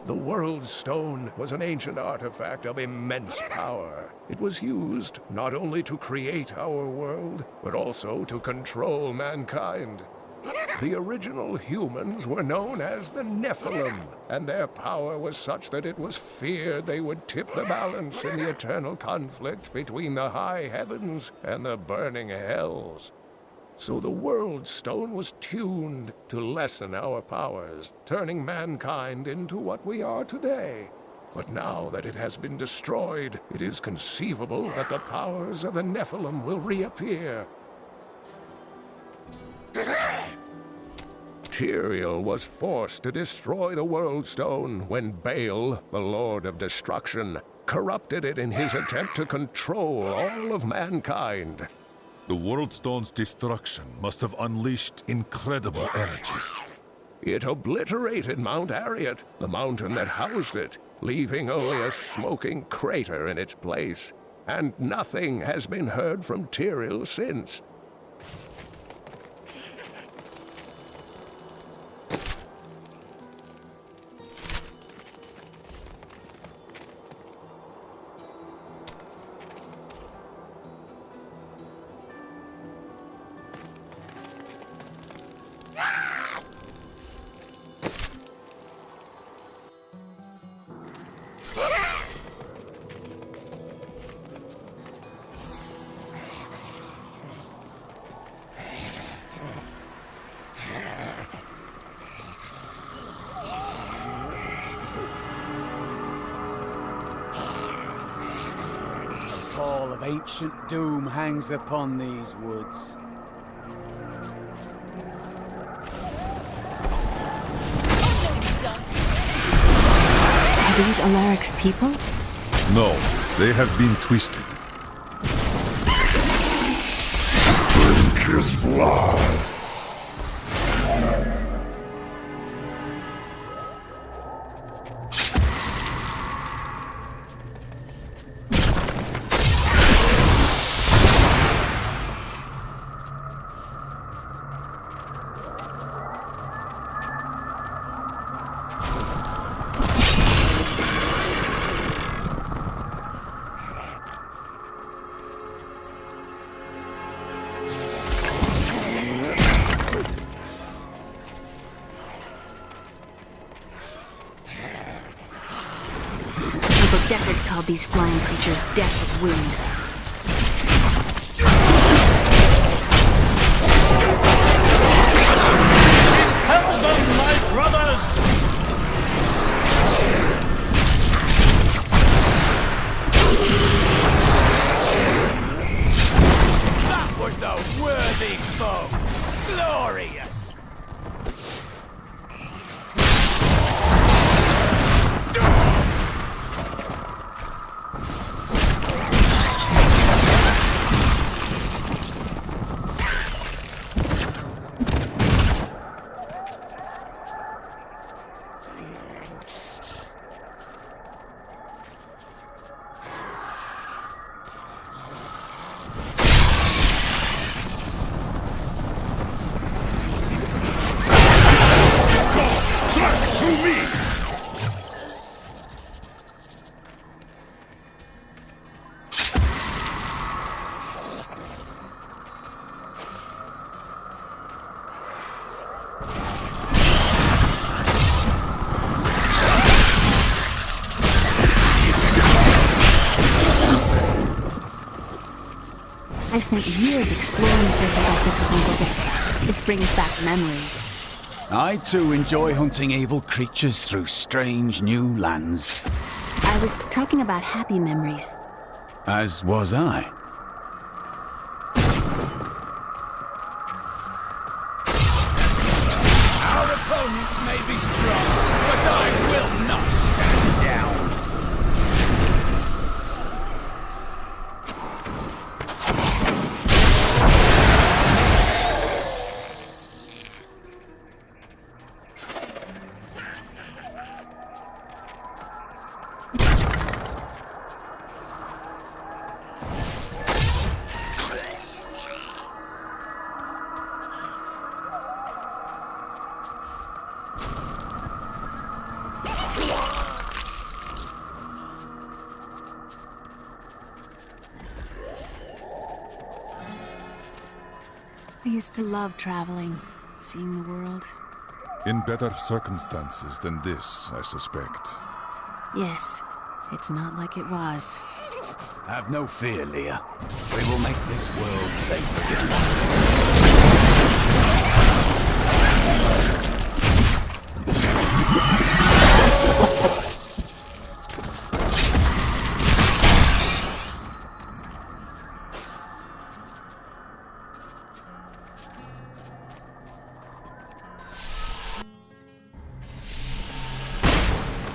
The World Stone was an ancient artifact of immense power. It was used not only to create our world, but also to control mankind. The original humans were known as the Nephilim, and their power was such that it was feared they would tip the balance in the eternal conflict between the high heavens and the burning hells. So the World Stone was tuned to lessen our powers, turning mankind into what we are today. But now that it has been destroyed, it is conceivable that the powers of the Nephilim will reappear. Tyrael was forced to destroy the World Stone when Baal, the Lord of Destruction, corrupted it in his attempt to control all of mankind. The World Stone's destruction must have unleashed incredible energies. It obliterated Mount Arreat, the mountain that housed it, leaving only a smoking crater in its place. And nothing has been heard from Tyrael since. A pall of ancient doom hangs upon these woods. Are these Alaric's people? No, they have been twisted. Drink his blood. Deckard called these flying creatures death with wings. Help them, my brothers! That was a worthy foe! Glorious! I spent years exploring places like this with Uncle Dick. It brings back memories. I too enjoy hunting evil creatures through strange new lands. I was talking about happy memories. As was I. Our opponents may be strong, but I will not stand down! I used to love traveling, seeing the world. In better circumstances than this, I suspect. Yes, it's not like it was. Have no fear, Leah. We will make this world safe again.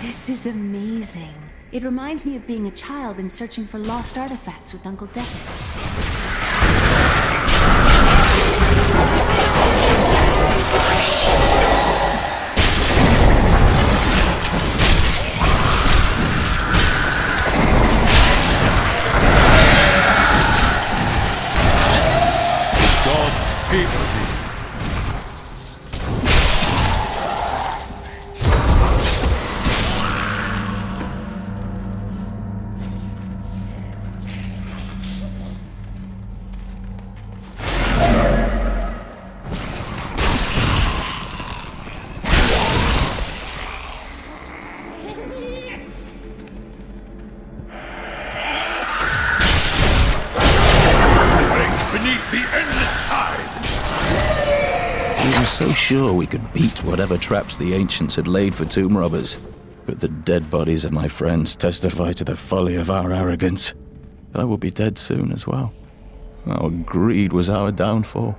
This is amazing. It reminds me of being a child and searching for lost artifacts with Uncle Deckard. Gods favor thee. Beneath the endless tide! We were so sure we could beat whatever traps the ancients had laid for tomb robbers. But the dead bodies of my friends testify to the folly of our arrogance. I will be dead soon as well. Our greed was our downfall.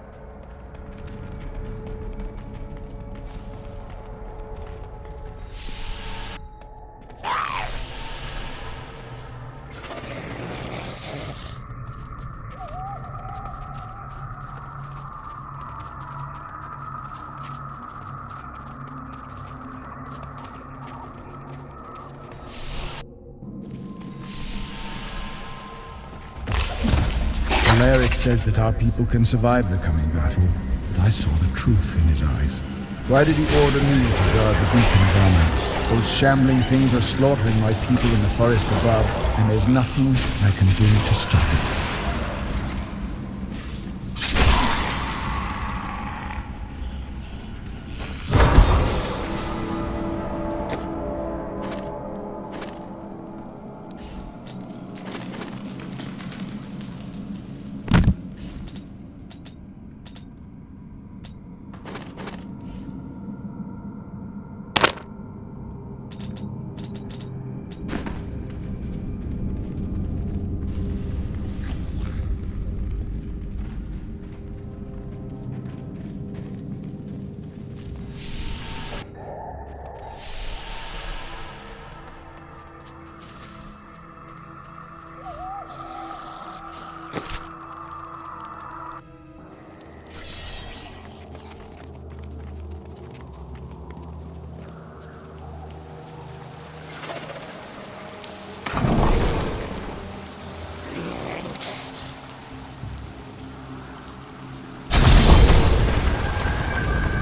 Alaric says that our people can survive the coming battle, but I saw the truth in his eyes. Why did he order me to guard the beacon of honor? Those shambling things are slaughtering my people in the forest above, and there's nothing I can do to stop it.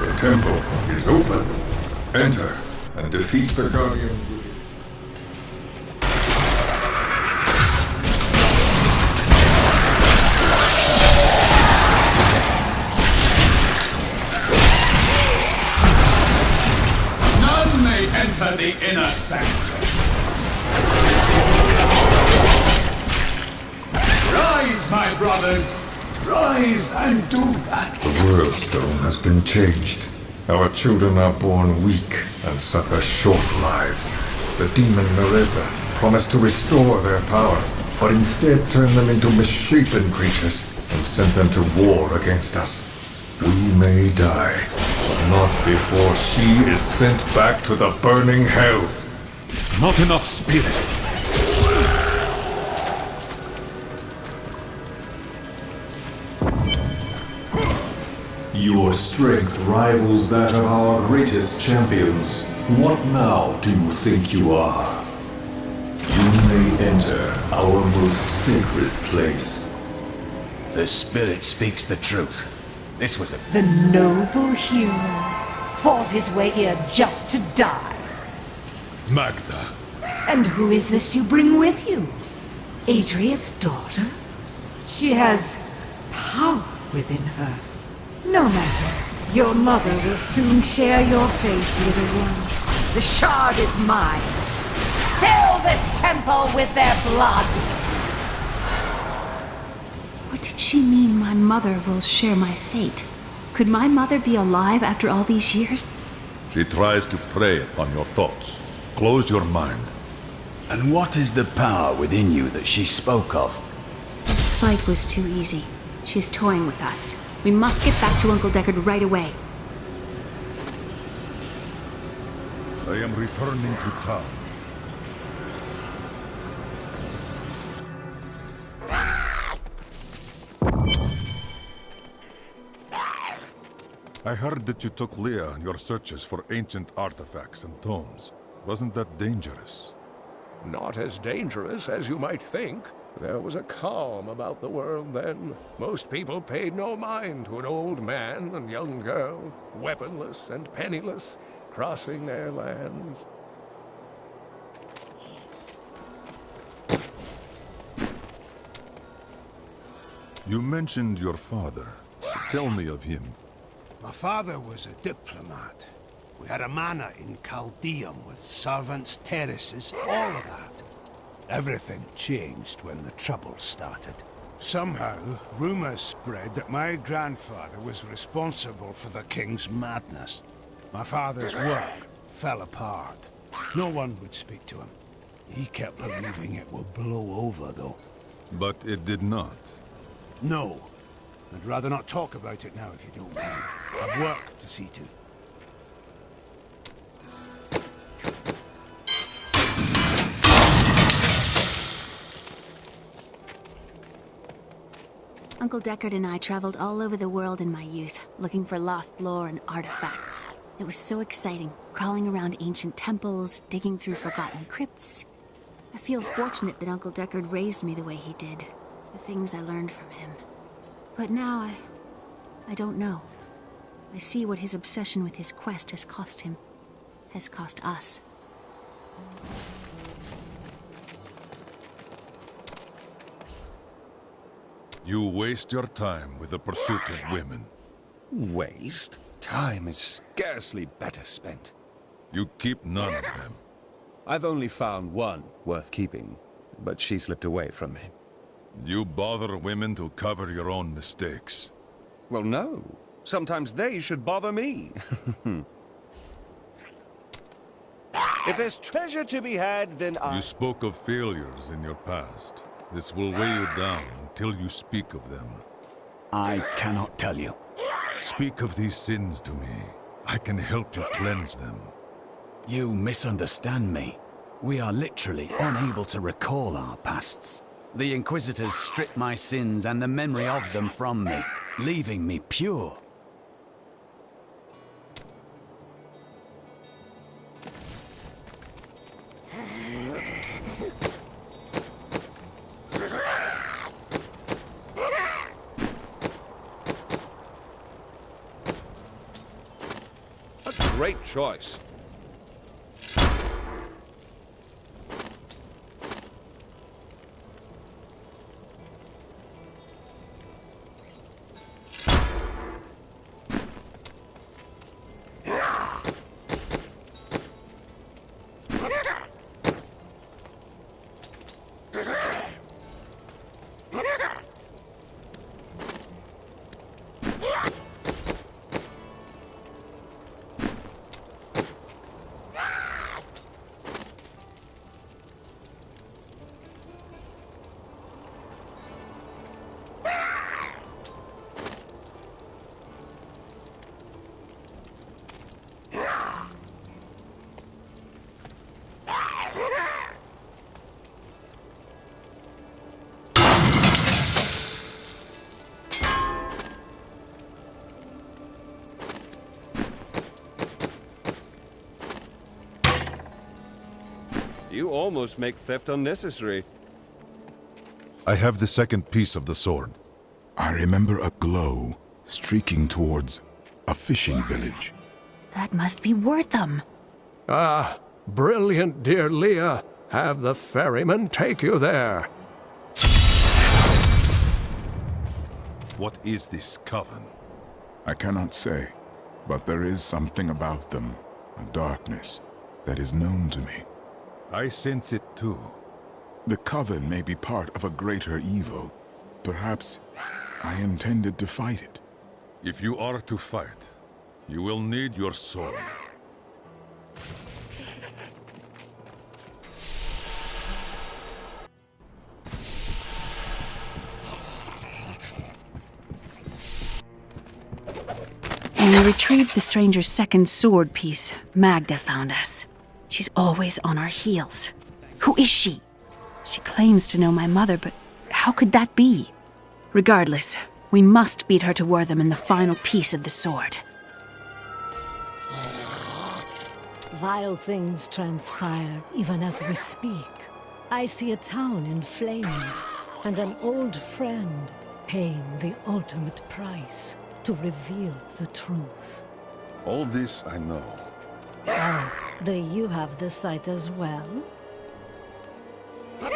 The temple is open. Enter and defeat the Guardians. None may enter the inner sanctum. Rise, my brothers! Rise and do battle! The World Stone has been changed. Our children are born weak and suffer short lives. The demon Nereza promised to restore their power, but instead turned them into misshapen creatures and sent them to war against us. We may die, but not before she is sent back to the burning hells. Not enough spirit. Your strength rivals that of our greatest champions. What now do you think you are? You may enter our most sacred place. The spirit speaks the truth. This was a... The noble hero fought his way here just to die. Magda. And who is this you bring with you? Adria's daughter? She has power within her. No matter. Your mother will soon share your fate, little one. The shard is mine. Fill this temple with their blood! What did she mean my mother will share my fate? Could my mother be alive after all these years? She tries to prey upon your thoughts. Close your mind. And what is the power within you that she spoke of? This fight was too easy. She's toying with us. We must get back to Uncle Deckard right away. I am returning to town. I heard that you took Leah on your searches for ancient artifacts and tomes. Wasn't that dangerous? Not as dangerous as you might think. There was a calm about the world then. Most people paid no mind to an old man and young girl, weaponless and penniless, crossing their lands. You mentioned your father. Tell me of him. My father was a diplomat. We had a manor in Chaldeum with servants, terraces, all of that. Everything changed when the Troubles started. Somehow, rumors spread that my grandfather was responsible for the king's madness. My father's work fell apart. No one would speak to him. He kept believing it would blow over, though. But it did not. No. I'd rather not talk about it now, if you don't mind. I've work to see to. Uncle Deckard and I traveled all over the world in my youth, looking for lost lore and artifacts. It was so exciting, crawling around ancient temples, digging through forgotten crypts. I feel fortunate that Uncle Deckard raised me the way he did, the things I learned from him. But now I don't know. I see what his obsession with his quest has cost him, has cost us. You waste your time with the pursuit of women. Waste? Time is scarcely better spent. You keep none of them. I've only found one worth keeping, but she slipped away from me. You bother women to cover your own mistakes. Well, no. Sometimes they should bother me. If there's treasure to be had, then You spoke of failures in your past. This will weigh you down until you speak of them. I cannot tell you. Speak of these sins to me. I can help you cleanse them. You misunderstand me. We are literally unable to recall our pasts. The Inquisitors stripped my sins and the memory of them from me, leaving me pure. great choice. You almost make theft unnecessary. I have the second piece of the sword. I remember a glow streaking towards a fishing village. That must be Wortham. Ah, brilliant, dear Leah. Have the ferryman take you there. What is this coven? I cannot say, but there is something about them, a darkness, that is known to me. I sense it too. The Coven may be part of a greater evil. Perhaps I intended to fight it. If you are to fight, you will need your sword. When we retrieved the stranger's second sword piece, Magda found us. She's always on our heels. Who is she? She claims to know my mother, but how could that be? Regardless, we must beat her to Wortham in the final piece of the sword. Vile things transpire even as we speak. I see a town in flames, and an old friend paying the ultimate price to reveal the truth. All this I know. Oh, do you have the sight as well?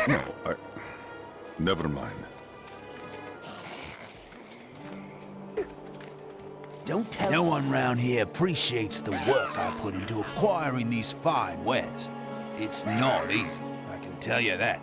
No, never mind. Don't tell no one round here appreciates the work I put into acquiring these fine wares. It's not easy, I can tell you that.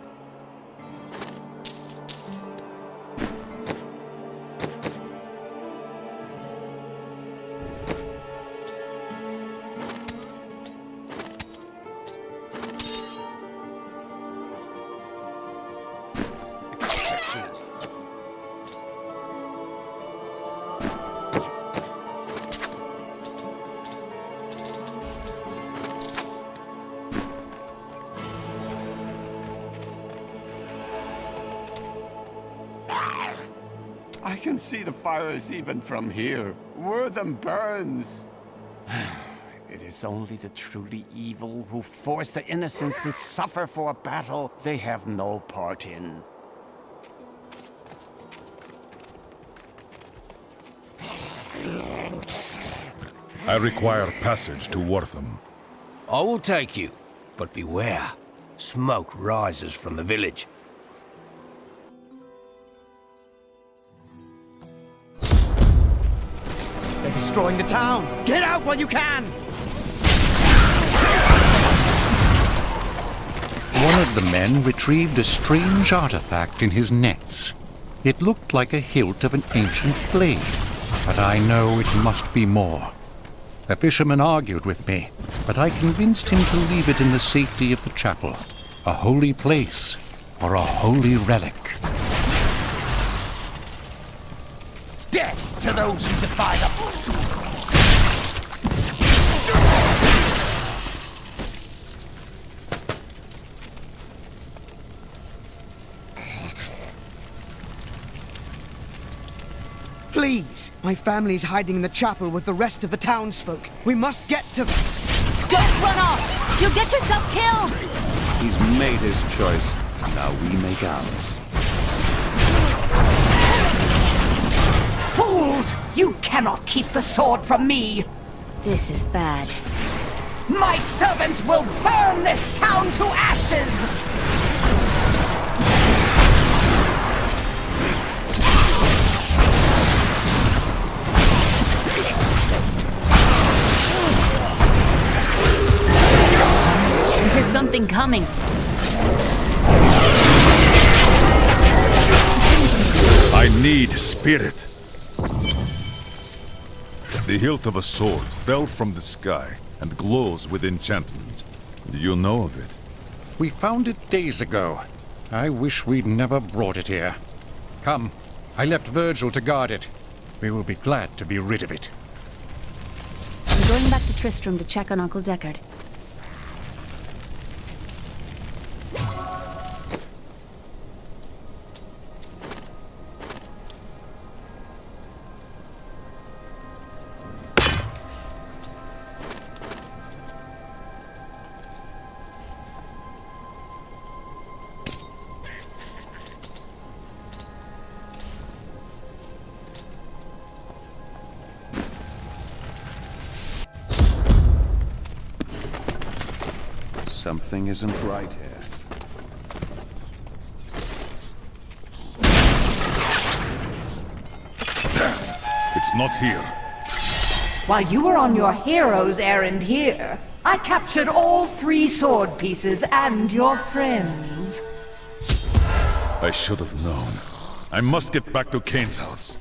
I can see the fires even from here. Wortham burns. It is only the truly evil who force the innocents to suffer for a battle they have no part in. I require passage to Wortham. I will take you, but beware. Smoke rises from the village. They're destroying the town! Get out while you can! One of the men retrieved a strange artifact in his nets. It looked like a hilt of an ancient blade, but I know it must be more. The fisherman argued with me, but I convinced him to leave it in the safety of the chapel, a holy place, or a holy relic. Death to those who defy them! Please! My family's hiding in the chapel with the rest of the townsfolk. We must get to them. Don't run off! You'll get yourself killed! He's made his choice. Now we make ours. Fools! You cannot keep the sword from me! This is bad. My servants will burn this town to ashes! There's something coming. I need spirit. The hilt of a sword fell from the sky and glows with enchantment. Do you know of it? We found it days ago. I wish we'd never brought it here. Come, I left Virgil to guard it. We will be glad to be rid of it. I'm going back to Tristram to check on Uncle Deckard. Something isn't right here. It's not here. While you were on your hero's errand here, I captured all 3 sword pieces and your friends. I should have known. I must get back to Kane's house.